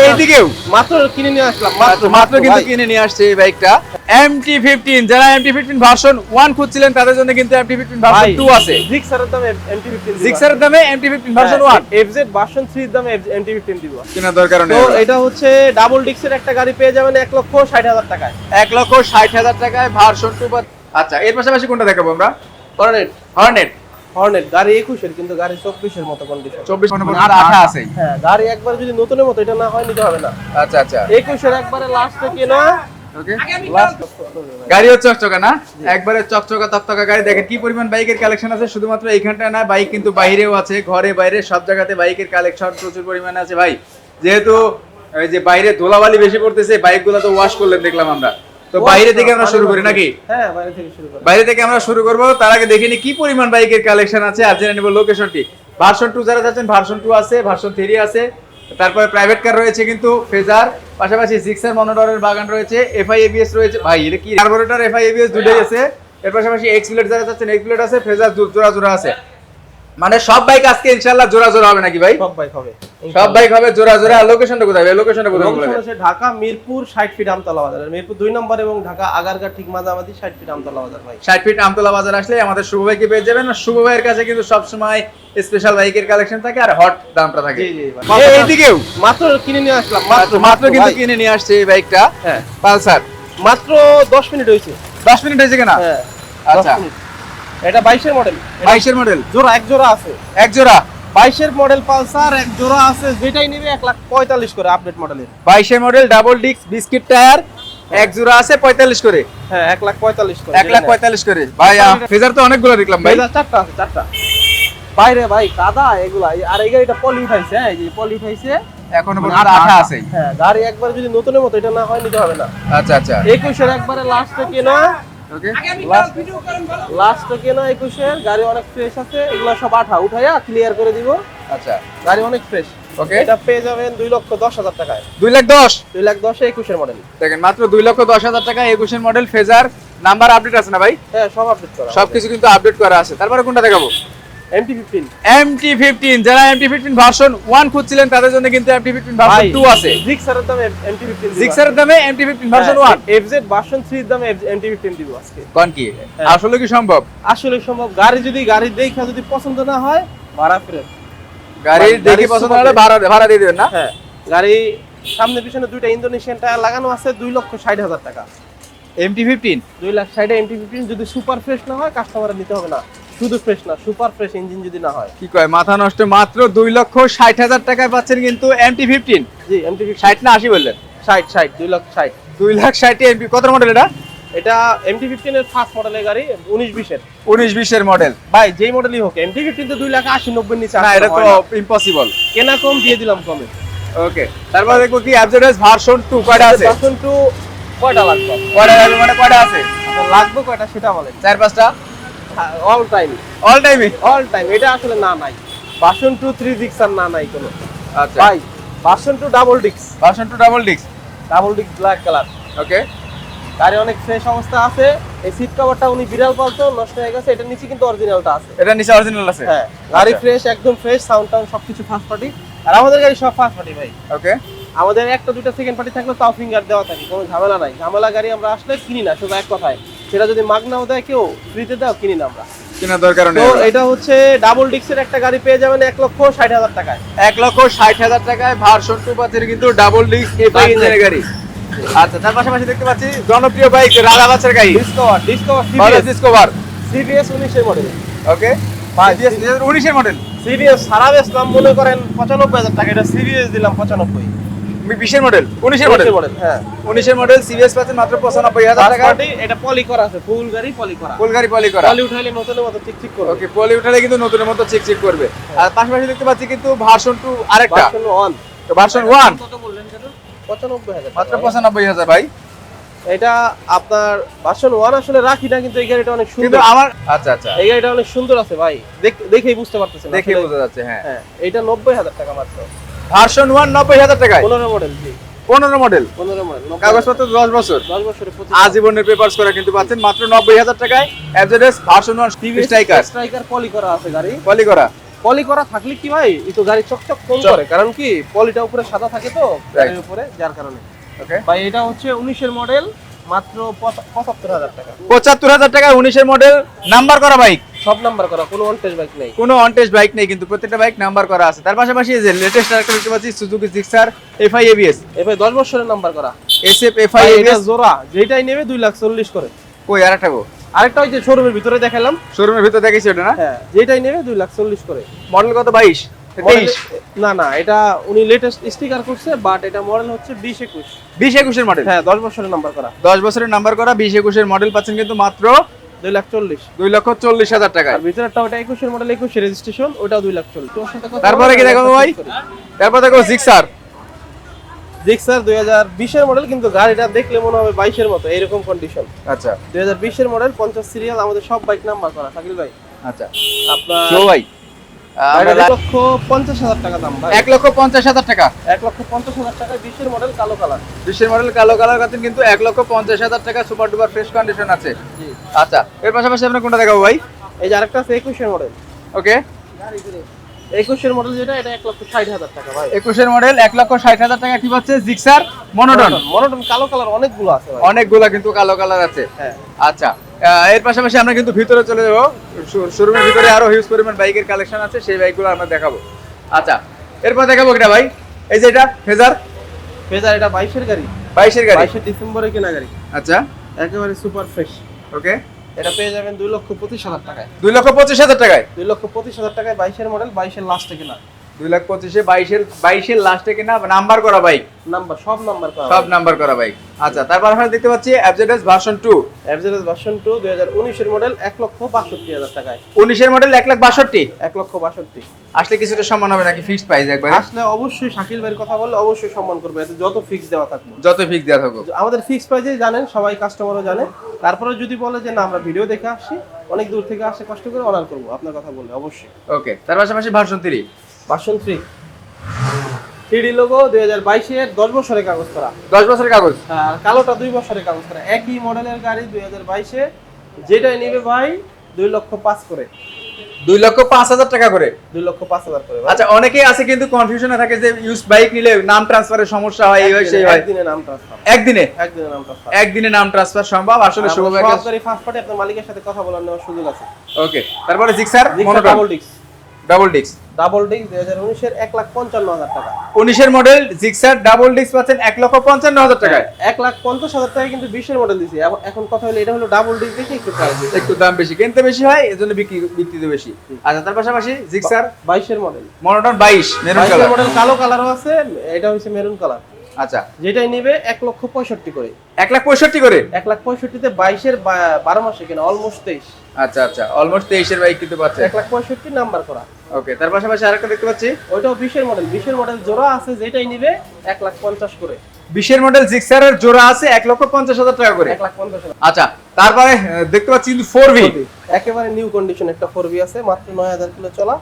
এইদিকেও মাত্র কিনে নিয়ে আসলাম, মাত্র কিন্তু কিনে নিয়ে আসছে এই বাইকটা MT-15। যারা MT-15 ভার্সন 1 খুঁজছিলেন তাদের জন্য কিন্তু MT-15 ভার্সন 2 আছে। জিক্সারের দামে MT-15 জিক্সারের দামে MT-15 ভার্সন 1, FZ ভার্সন 3 এর দামে MT-15 দিব। কেনার দরকার নেই। তো এটা হচ্ছে ডাবল ডিক্সের একটা গাড়ি পেয়ে যাবেন 1,60,000 টাকায়। 1,60,000 টাকায় ভার্সন 2। আচ্ছা, এর পাশাপাশি কোনটা দেখাবো আমরা? হর্নেট গাড়ি 21 এর, কিন্তু গাড়ি 24 এর মতো কন্ডিশন। 24 আর 8 আছে। হ্যাঁ, গাড়ি একবার যদি নতুনের মতো এটা না হয় নিতে হবে না। আচ্ছা আচ্ছা, 21 এর একবারে লাস্টে কেনা। ওকে, গাড়িও চকচকা না, একবারে চকচকা তকতকা গাড়ি। দেখেন কি পরিমাণ বাইকের কালেকশন আছে, শুধুমাত্র এইখানটায় না, বাইক কিন্তু বাইরেও আছে, ঘরে বাইরে সব জায়গাতে বাইকের কালেকশন প্রচুর পরিমাণে আছে ভাই। যেহেতু এই যে বাইরে ধুলাবালি বেশি পড়তেছে, বাইকগুলো তো ওয়াশ করলেন দেখলাম আমরা, তো বাইরে থেকে আমরা শুরু করি নাকি? হ্যাঁ, বাইরে থেকে শুরু করি। বাইরে থেকে আমরা শুরু করব। তার আগে দেখে নি কি পরিমাণ বাইকের কালেকশন আছে আর জেনে নেব লোকেশনটি। ভার্সন 2 যারা যাচ্ছেন, ভার্সন 2 আছে, ভার্সন 3 আছে, তারপরে প্রাইভেট কার রয়েছে কিন্তু ফেজার, পাশাপাশি জিক্সার মনোটরের বাগান রয়েছে, এফআই এবিএস রয়েছে ভাই, এটা কি কার্বোরেটর এফআই এবিএস দুটোই আছে। এর পাশাপাশি এক্স প্লেট যারা যাচ্ছেন এক্স প্লেট আছে, ফেজার জোড়া জোড়া আছে। মানে সব বাইক আজকে ইনশাআল্লাহ জোড়া জোড়া হবে নাকি ভাই? সব বাইক হবে, সব বাইক হবে জোড়া জোড়া। লোকেশনটা কোথায় ভাই? লোকেশনটা কোথায় বলে দেন? হচ্ছে ঢাকা মিরপুর 60 ফিট আমতলা বাজার, মিরপুর 2 নম্বর এবং ঢাকা আগারগাঁ ঠিক মাঝামাঝি 60 ফিট আমতলা বাজার ভাই। 60 ফিট আমতলা বাজার আসলে আমাদের শুভ ভাইকে পেয়ে যাবেন। আর শুভ ভাইয়ের কাছে কিন্তু সব সময় স্পেশাল বাইকের কালেকশন থাকে আর হট দামটা থাকে। জি জি ভাই, এইদিকেও মাত্র কিনে নিয়ে আসলাম, মাত্র কিন্তু কিনে নিয়ে আসছে এই বাইকটা। হ্যাঁ, পালসার মাত্র 10 মিনিট হইছে। 10 মিনিট হয়েছে কিনা? হ্যাঁ, আচ্ছা, এটা 22 এর মডেল। 22 এর মডেল, এক জোড়া আছে, এক জোড়া 22 এর মডেল পালসার এক জোড়া আছে, যেটাই নেবে 1,45,000 করে আপডেট মডেলের। 22 এর model double disc biscuit tyre, এক জোড়া আছে 45 করে। হ্যাঁ, 1,45,000 করে, 1,45,000 করে ভাই। ফেজার তো অনেকগুলো দেখলাম ভাই। ফেজার চারটা আছে, চারটা। বাইরে ভাই কাদা এগুলা, আর এই গাড়িটা পলি উঠাইছে। হ্যাঁ, এই যে পলি উঠাইছে, এখনো পর্যন্ত আঠা আছে। হ্যাঁ, গাড়ি একবার যদি নতুনের মতো এটা না হয় নিতে হবে না। আচ্ছা আচ্ছা, 21 এর একবারে লাস্টে কেনা। ওকে, লাস্টে কেনা 21 এর গাড়ি, অনেক ফ্রেশ আছে। এগুলা সব আঠা উঠাইয়া ক্লিয়ার করে দিব। আচ্ছা, গাড়ি অনেক ফ্রেশ। ওকে, এটা পেয়ে যাবেন 2,10,000 টাকায়। 2,10,000 2,10,000 21 এর মডেল। দেখেন মাত্র 2,10,000 টাকা 21 এর মডেল ফেজার। নাম্বার আপডেট আছে না ভাই? হ্যাঁ, সব আপডেট করা, সবকিছু কিন্তু আপডেট করা আছে। তারপরে কোনটা দেখাবো? MT-15। MT-15। যারা MT-15 ভার্সন 1 খুঁজছিলেন তাদের জন্য কিন্তু MT-15 ভার্সন 2 আছে। জিক্সারের দামে MT-15, জিক্সারের দামে MT-15 ভার্সন 1, FZ ভার্সন 3 এর দামে MT-15 দিব আজকে। কোন কি আসলে কি সম্ভব? আসলে সম্ভব। গাড়ি দেখা যদি পছন্দ না হয়, ভাড়া ফেরত। গাড়ি দেখে পছন্দ হলে ভাড়া দিয়ে দিবেন না? হ্যাঁ, গাড়ি সামনে পিছনে দুইটা ইন্দোনেশিয়ান টায়ার লাগানো আছে, 2,60,000 টাকা। MT-15 2,60,000 MT-15 যদি সুপার ফ্রেশ না হয় কাস্টমার নিতে হবে না। শুধু ফ্রেশ না, সুপার ফ্রেশ ইঞ্জিন যদি না হয়। কি কয়, মাথা নষ্ট। মাত্র 2,60,000 টাকায় পাচ্ছেন কিন্তু MT-15। জি, MT-15 60 না 80 বললেন? 60 2,60,000। 2,60,000 এমপি। কত মডেল এটা? এটা MT-15 এর ফার্স্ট মডেলের গাড়ি, 19-20 এর। 19-20 এর মডেল ভাই যেই মডেলই হোক, MT-15 তো 2,80,000-90,000 নিচে না, এটা তো ইম্পসিবল। কেনা কম দিয়ে দিলাম কমে। ওকে, তারপর দেখবো কি অ্যাবজেডাস ভার্সন 2 কয়টা আছে? ভার্সন 2 কয়টা লাগবে? কয়টা লাগবে মানে কয়টা আছে? লাগবে কয়টা সেটা বলেন। 4-5টা অল টাইম, অল টাইমে? All time. এটা আসলে না নাই। ভার্সন 2 3 ডিক্সার না নাই কোনো। আচ্ছা ভাই, ভার্সন 2 ডাবল ডিক্স, version 2 double disc, black colour. Okay, গাড়ি অনেক ফ্রেশ অবস্থা আছে। এই সিট কভারটা উনি বিড়াল পালতো, নষ্ট হয়ে গেছে। এটা নিচে কিন্তু অরিজিনালটা আছে। এটা নিচে অরিজিনাল আছে? হ্যাঁ, গাড়ি ফ্রেশ, একদম ফ্রেশ, সাউন্ড টাউন সবকিছু ফার্স্ট পার্টি। আর আমাদের গাড়ি সব ফার্স্ট পার্টি ভাই। ওকে, আমাদের একটা দুটো সেকেন্ড পার্টি থাকলে তাও ফিঙ্গার দেওয়া থাকে, কোনো ঝামেলা নাই। ঝামেলা গাড়ি আমরা আসলে কিনি না, শুধু এক কথায়। সেটা যদি মাগনাও দেয় কেউ, ফ্রিতে দাও, কিনি না আমরা, কেনার দরকার নেই। তো এটা হচ্ছে ডাবল ডিক্সের একটা গাড়ি পেয়ে যাবেন 1,60,000 টাকায়। 1,60,000 টাকায় ভার্সন 2 পাচ্ছেন কিন্তু ডাবল ডিস্ক এফআই ইঞ্জিনের গাড়ি। আচ্ছা, তার পাশাপাশি দেখতে পাচ্ছি জনপ্রিয় বাইক রাজা বাচ্চার গাড়ি ডিসকভার সিবিএস 19 এর মডেল। ওকে, 19 এর মডেল। সিবিএস সারা বেচলাম মনে করেন 95,000 টাকা, এটা সিবিএস দিলাম 95। 20 এর মডেল, 19 এর মডেল। হ্যাঁ, 19 এর মডেল সিবিএস পাচ্ছেন মাত্র 95,000 টাকা। এটা পলি করা আছে, ফুল গাড়ি পলি করা। ফুল গাড়ি পলি করা। পলি উঠাইলে নতুনের মতো চিকচিক করবে। ওকে, পলি উঠালে কিন্তু নতুনের মতো চিকচিক করবে। আর পাশাপাশি দেখতে পাচ্ছি কিন্তু ভার্সন 2 আরেকটা, ভার্সন 1। তো ভার্সন 1 কত বললেন যেন? 95,000 মাত্র 95,000 ভাই। এটা আপনার ভার্সন 1 আসলে রাখি না, কিন্তু এই গাড়িটা অনেক কিন্তু সুন্দর। আমার আচ্ছা আচ্ছা, এই গাড়িটা অনেক সুন্দর আছে ভাই, দেখেই বুঝতে পারতেছেন। দেখে বোঝা যাচ্ছে। হ্যাঁ হ্যাঁ, এটা 90,000 টাকা মাত্র। ভার্সন 1 90,000 টাকায়। 15 মডেল। জি, 15 মডেল, 15 মডেল। কাগজপত্র 10 বছর, 10 বছরের 25 আজীবনের পেপারস করা কিন্তু পাচ্ছেন মাত্র 90,000 টাকায়। এফজেডএস ভার্সন 1 টিভি স্ট্রাইকার পলি করা আছে গাড়ি। পলি করা। পলি করা থাকলে কি ভাই একটু গাড়ি চকচক কম করে, কারণ কি পলিটা উপরে সাদা থাকে তো গাড়ির উপরে, যার কারণে। ওকে ভাই এটা হচ্ছে 19 এর মডেল, মাত্র 75,000 টাকা। 75,000 টাকা 19 মডেল, নাম্বার করা বাইক, সব নাম্বার করা, কোনো ওয়ান টেস্ট বাইক নেই। কোনো অন টেস্ট বাইক নেই, কিন্তু প্রত্যেকটা বাইক নাম্বার করা আছে। তার পাশাপাশি এই যে লেটেস্ট আরেকটা দেখতে পাচ্ছি সুজুকি জিক্সার এফআই এবিএস, এ ভাই 10 বছরের নাম্বার করা এসএফ ভাই, এফআই এটা এবিএস। জোড়া যেটাই নেবে 2,40,000 করে। কই আরেকটা গো, আরেকটা ওই যে শোরুমের ভিতরে দেখালাম, শোরুমের ভিতর দেখেছি ওটা না? হ্যাঁ যেটাই নেবে 2,40,000 করে। মডেল কত 22 23? না না, এটা উনি লেটেস্ট স্টিকার করছে, বাট এটা মডেল হচ্ছে 20-21। 20-21 এর মডেল, হ্যাঁ 10 বছরের নাম্বার করা, 10 বছরের নাম্বার করা 20-21 এর মডেল পাচ্ছেন কিন্তু মাত্র 2,40,000। 2,40,000 টাকায়। আর ভিতরেরটা ওটা 21 এর মডেল, 21 এর রেজিস্ট্রেশন, ওটাও 2,40,000। তারপরে কি দেখাবো ভাই? তারপর দেখো জিক্সার। জিক্সার 2020 এর মডেল, কিন্তু গাড়িটা দেখলে মনে হবে 22 এর মতো, এরকম কন্ডিশন। আচ্ছা 2020 এর মডেল, 50 সিরিয়াল, আমাদের সব বাইক নাম্বার করা। শাকিল ভাই আচ্ছা আপনার শো ভাই, আমরা 1,50,000 টাকা দাম ভাই, 1,50,000 টাকা, 1,50,000 টাকায় 20 এর মডেল কালো কালার। 20 এর মডেল কালো কালার পাচ্ছেন কিন্তু 1,50,000 টাকা, সুপার ডুপার ফ্রেশ কন্ডিশন আছে। জি, আচ্ছা এর পাশাপাশি আমরা কোনটা দেখাবো ভাই? এই যে আরেকটা আছে 21 এর মডেল। ওকে 21 এর মডেল যেটা, এটা 1,60,000 টাকা ভাই। 21 এর মডেল 1,60,000 টাকা। কি পাচ্ছে? জিক্সার মনোটন, মনোটন কালো কালার অনেকগুলো আছে ভাই। অনেকগুলা কিন্তু কালো কালার আছে। হ্যাঁ আচ্ছা এর পাশাপাশি আমরা কিন্তু ভিতরে চলে যাবো, শোরুমের ভিতরে আরো হিউজ পরিমাণ বাইকের কালেকশন আছে, সেই বাইকগুলো আমরা দেখাবো। আচ্ছা এরপর দেখাবো এটা ভাই, এই যে এটা ফেজার, ফেজার, এটা 22 এর গাড়ি, 22 এর গাড়ি। 22 ডিসেম্বরে কেনা গাড়ি, আচ্ছা একেবারে সুপার ফ্রেশ। ওকে এটা পেয়ে যাবেন 2,25,000 টাকায়। 2,25,000 টাকায়, 2,25,000 টাকায় 22 এর মডেল, 22 এর লাস্টে কেনা। 2,25,000 22 এর লাস্টে কিনা, নাম্বার করা বাইক, নাম্বার সব নাম্বার করা, সব নাম্বার করা বাইক। আচ্ছা তারপর আমরা দেখতে পাচ্ছি এফজেডএস ভার্সন 2, এফজেডএস ভার্সন 2 2019 এর মডেল, 1,62,000 টাকায়। 19 এর মডেল 1,62,000। 1,62,000 আসলে কিছুটা সম্মান হবে নাকি ফিক্সড প্রাইস একবার? আসলে অবশ্যই শাকিল ভাইয়ের কথা বললে অবশ্যই সম্মান করবে, এতে যত ফিক্স দেওয়া থাকবে। যত ফিক্স দেওয়া থাকুক। আমাদের ফিক্স প্রাইসে জানেন সবাই, কাস্টমারও জানে। তারপরে যদি বলে যে না আমরা ভিডিও দেখে আসছি, অনেক দূর থেকে আসে, কষ্ট করে অনার করবো আপনার কথা বললে অবশ্যই। ওকে তার পাশাপাশি ভার্সন 3, ভার্সন 3D লোগো, 2022 এর 10 বছরের কাগজ করা। 10 বছরের কাগজ। আর কালোটা 2 বছরের কাগজ করা, একই মডেলের গাড়ি 2022 এ, যেটাই নেবে ভাই 2,05,000 করে। 2,05,000 টাকা করে, 2,05,000 করে ভাই। আচ্ছা অনেকেই আছে কিন্তু কনফিউশনে থাকে যে ইউজ বাইক নিলে নাম ট্রান্সফারের সমস্যা হয়, এই হয় সেই হয়। একদিনে নাম ট্রান্সফার, একদিনে নাম ট্রান্সফার, একদিনে নাম ট্রান্সফার সম্ভব। আসলে শুভ সব বাইকের। গাড়ি ফার্স্ট পার্টি, আপনার মালিকের সাথে কথা বলার নেওয়ার সুযোগ আছে। ওকে তারপরে Gixxer monotone double disc, double disc 2019 এর 1,55,000 টাকা। 19 এর মডেল জিক্সার ডাবল ডিস্ক পাচ্ছেন 1,55,000 টাকায়। 1,50,000 টাকা কিন্তু 20 এর মডেল দিছি। এখন কথা হলো এটা হলো ডাবল ডিস্ক দেখে একটু প্রাইস বেশি, একটু দাম বেশি, কিনতে বেশি হয় এজন্য বিক্রিতে বেশি। আচ্ছা তার পাশাপাশি জিক্সার 22 এর মডেল, মনোটন 22 মেরুন 22 এর কালার। মডেল কালো কালারও আছে, এটা হচ্ছে মেরুন কালার। আচ্ছা যেটাই নেবে 1,65,000 করে। 1,65,000 করে, 1,65,000 তে 22 এর 12 মাসে কেনা, অলমোস্ট 23। আচ্ছা আচ্ছা অলমোস্ট 23 এর বাইক কিন্তু পাচ্ছেন। 1,65,000 নাম্বার করা। ওকে তার পাশাপাশি আরেকটা দেখতে পাচ্ছি, ওইটাও 20 এর মডেল, 20 এর মডেল জোড়া আছে, যেটাই নেবে 1,50,000 করে। 20 এর মডেল জিক্সারের জোড়া আছে 1,50,000 টাকা করে। 1,50,000। আচ্ছা তারপরে দেখতে পাচ্ছি কিন্তু 4V, একেবারে নিউ কন্ডিশন একটা 4V আছে, মাত্র 9,000 কিলো চলা।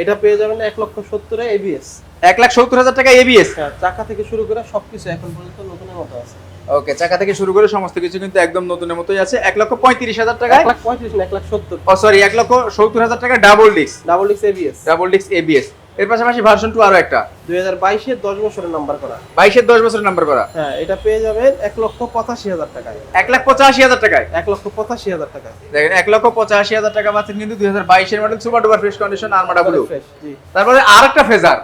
এটা পেয়ে যাবেন 1,70,000 এ ABS। 1,70,000 টাকা এবিএস। হ্যাঁ, চাকা থেকে শুরু করে সবকিছু এখন পর্যন্ত নতুনের মতো আছে। ওকে চাকা থেকে শুরু করে সমস্ত কিছু কিন্তু একদম নতুনের মতোই আছে। 1,35,000 টাকায়, 1,35,000 না 1,70,000। ও সরি 1,70,000 টাকা double disc, double disc ABS। Double disc ABS. এর পাশাপাশি ভার্সন 2 আরো একটা 2022 এর 10 বছরের নাম্বার করা। 22 এর 10 বছরের নাম্বার করা। হ্যাঁ, এটা পেয়ে যাবেন 1,85,000 টাকায়। 1,85,000 টাকায়। 1,85,000 টাকায়। দেখেন 1,85,000 টাকা পাচ্ছেন কিন্তু 2022 এর model super duper fresh condition Armada blue. Fresh, জি। তারপরে আরেকটা ফেজার,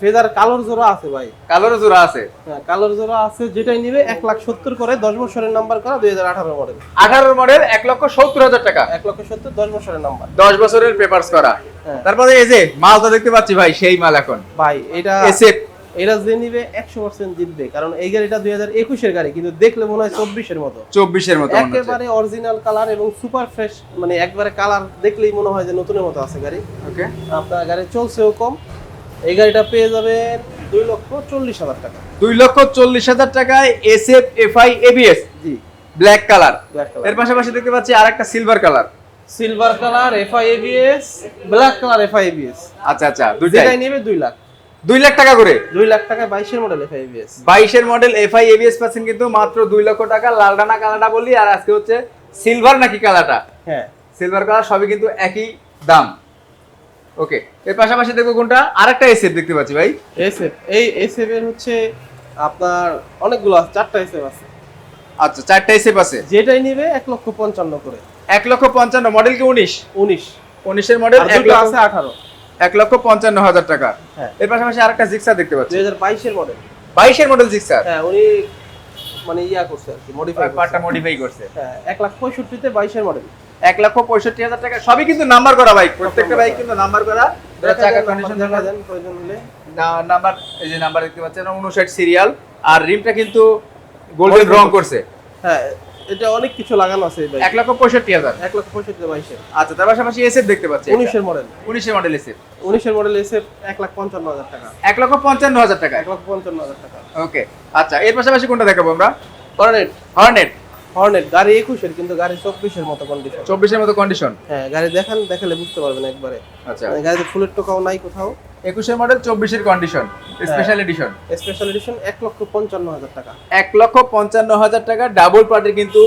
ফেজার কালোর জোড়া আছে ভাই। কালোর জোড়া আছে। হ্যাঁ, কালোর জোড়া আছে, যেটাই নিবে 1,70,000 করে, 10 বছরের নাম্বার করা, 2018 মডেল। 18 মডেল 1,70,000 টাকা, 1,70,000 10 বছরের নাম্বার। 10 বছরের পেপারস করা। হ্যাঁ। তারপরে এই যে মালটা দেখতে পাচ্ছি ভাই, সেই মাল এখন ভাই এটা এসএফ। এটা যে নিবে 100% জিতবে, কারণ এই গাড়িটা 2021 এর গাড়ি, কিন্তু দেখলে মনে হয় 24 এর মতো। 24 এর মতো মনে হচ্ছে। একেবারে অরিজিনাল কালার এবং সুপার ফ্রেশ, মানে একবারে কালার দেখলেই মনে হয় যে নতুনের মতো আছে গাড়ি। ওকে আপনার গাড়ি চলছেও কম। এই গাড়িটা পেয়ে যাবেন 2,40,000 টাকা। 2,40,000 টাকায় এসএফ এফআই এবিএস, জি, ব্ল্যাক কালার। Black colour. এর পাশাপাশি দেখতে পাচ্ছি আরেকটা silver colour. Silver colour FI ABS, black colour FI ABS। আচ্ছা আচ্ছা দুইটাই যেটাই নেবে 2 লাখ। 2 লাখ টাকা করে। 2 লাখ টাকায় 22 এর মডেল এফআই ABS। 22 এর মডেল এফআই এবিএস পাচ্ছেন কিন্তু মাত্র 2 লক্ষ টাকা। লালটা না কালারটা বলি, আর আজকে হচ্ছে সিলভার নাকি কালারটা? হ্যাঁ, সিলভার কালার, সবই কিন্তু একই দাম। ওকে, এর পাশাপাশি দেখবো কোনটা, আরেকটা এসএফ দেখতে পাচ্ছি ভাই। এসএফ, এই এসএফ এর হচ্ছে আপনার অনেকগুলো আছে, 4টা এসএফ আছে। আচ্ছা, 4টা এসএফ আছে, যেটাই নেবে 1,55,000 করে। 1,55,000, মডেল কি 19? 19 এর মডেল, আর দুটো আছে 18। 1,55,000 টাকা। হ্যাঁ। এর পাশাপাশি আরেকটা জিক্সার দেখতে পাচ্ছি, 2022 এর মডেল। 22 এর মডেল জিক্সার। হ্যাঁ, উনি মানে ইয়া করছে আর কি, মডিফাই পার্টটা মডিফাই করছে। হ্যাঁ, 1,65,000 তে 22 এর মডেল। 1,65,000 টাকা। সবই কিন্তু নাম্বার করা বাইক, প্রত্যেকটা বাইক কিন্তু নাম্বার করা। চাকার কন্ডিশন দেখা দেন প্রয়োজন হলে। নাম্বার, এই যে নাম্বার দেখতে পাচ্ছেন 59 সিরিয়াল, আর রিমটা কিন্তু গোল্ডেন রং করছে। হ্যাঁ, এটা অনেক কিছু লাগানো আছে এই বাইক। 1,65,000। 1,65,000 তে 22 এর। আচ্ছা, তার পাশাপাশি এসএফ দেখতে পাচ্ছি, 19 এর মডেল। 19 এর মডেল এসএফ, 19 এর মডেল এসে 1,55,000 টাকা। 1,55,000 টাকা। 1,55,000 টাকা। ওকে, আচ্ছা, এর পাশাপাশি কোনটা দেখাবো আমরা? হর্নেট। হর্নেট। হর্নেট গাড়ি 21 এর, কিন্তু গাড়ি 24 এর মতো কন্ডিশন। 24 এর মতো কন্ডিশন। হ্যাঁ, গাড়ি দেখালে বুঝতে পারবেন একবারে। আচ্ছা, মানে গাড়িতে ফুলের টোকাও নাই কোথাও। 21 এর মডেল, 24 এর condition, special edition. Special edition 1,55,000 টাকা। 1,55,000 টাকা, ডাবল পার্টের কিন্তু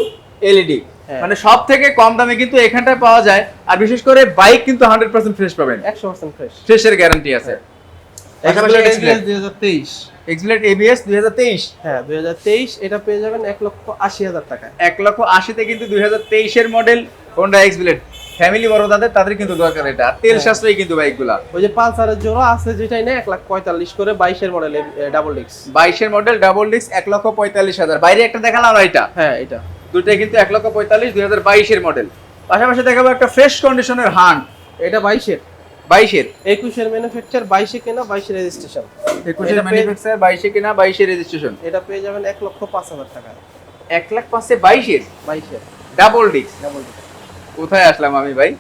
এলইডি। হ্যাঁ। মানে সব থেকে কম দামে কিন্তু এখানটায় পাওয়া যায়। আর বিশেষ করে বাইক কিন্তু 100% ফ্রেশ পাবেন, 100% ফ্রেশ। ফ্রেশের গ্যারান্টি আছে। পাশাপাশি এক্সপ্লেড 2023। এক্সপ্লেড এবিএস 2023। হ্যাঁ, 2023 এটা পেয়ে যাবেন 1,80,000 টাকায়। 1,80,000 তে কিন্তু 2023 এর মডেল হোন্ডা এক্সপ্লেড। ফ্যামিলি বড় তাদের কিন্তু দরকার এটা, আর তেল সাশ্রয়ী কিন্তু বাইকগুলা। ওই যে পালসারের জোড়া আছে যেটাই নেয় 1,45,000 করে, 22 এর মডেল ডাবল ডিস্ক। 22 এর মডেল ডাবল ডিস্ক, 1,45,000। বাইরে একটা দেখালাম, আর এটা হ্যাঁ, এটা দুটোই কিন্তু 1,45,000, 2022 এর মডেল। পাশাপাশি দেখাবো একটা ফ্রেশ কন্ডিশনের হান্ট, এটা 22 এর। 22 এর, 21 এর ম্যানুফ্যাকচার, 22 এ কেনা, 22 এর রেজিস্ট্রেশন। 21 এর ম্যানুফ্যাকচার, 22 এ কেনা, 22 এর রেজিস্ট্রেশন। এটা পেয়ে যাবেন 1,05,000 টাকায়। 1,05,000 22 এর 22 এর ডাবল ডিস্ক। ডাবল ডিস্ক কোথায় আসলাম আমি ভাই?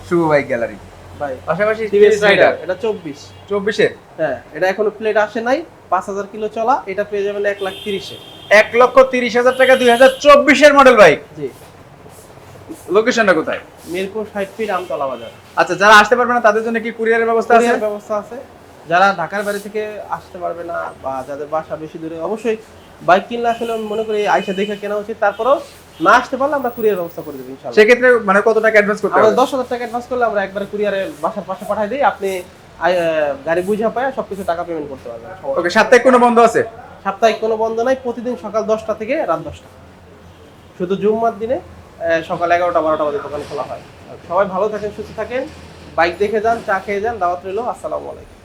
শুভ বাইক গ্যালারি। ভাই। পাশাপাশি টিভিএস টিভিএস রাইডার, রাইডার এটা 24। 24 এর, হ্যাঁ, এটা এখনো প্লেট আসে নাই, 5,000 কিলো চলা। এটা পেয়ে যাবেন 1,30,000 এ। 1,30,000 টাকা, 2024 এর মডেল বাইক। জি। লোকেশনটা কোথায়? মিরপুর 60 ফিট আমতলা বাজার। আচ্ছা, যারা আসতে পারবে না তাদের জন্য কি কুরিয়ারের ব্যবস্থা আছে? কুরিয়ার ব্যবস্থা আছে। যারা ঢাকার বাড়ি থেকে আসতে পারবে না বা যাদের বাসা বেশি দূরে, অবশ্যই বাইক কিনলে আসলে আমি মনে করি আইসা দেখে কেনা উচিত। তারপরেও না আসতে পারলে আমরা কুরিয়ার ব্যবস্থা করে দেব ইনশাআল্লাহ। সেক্ষেত্রে মানে কত টাকা অ্যাডভান্স করতে আমরা হবে? 10,000 টাকা অ্যাডভান্স করলে আমরা একবারে কুরিয়ারে বাসার পাশে পাঠিয়ে দিই। আপনি গাড়ি বুঝা পায় সবকিছু টাকা পেমেন্ট করতে পারবেন। ওকে, সাপ্তাহিক কোনো বন্ধ আছে? সাপ্তাহিক কোনো বন্ধ নাই, প্রতিদিন সকাল 10টা থেকে রাত 10টা। শুধু জুম্মার দিনে সকাল 11টা 12টা বাজে দোকান খোলা হয়। সবাই ভালো থাকেন, সুস্থ থাকেন, বাইক দেখে যান, চা খেয়ে যান, দাওয়াত রইল। আসসালামু আলাইকুম।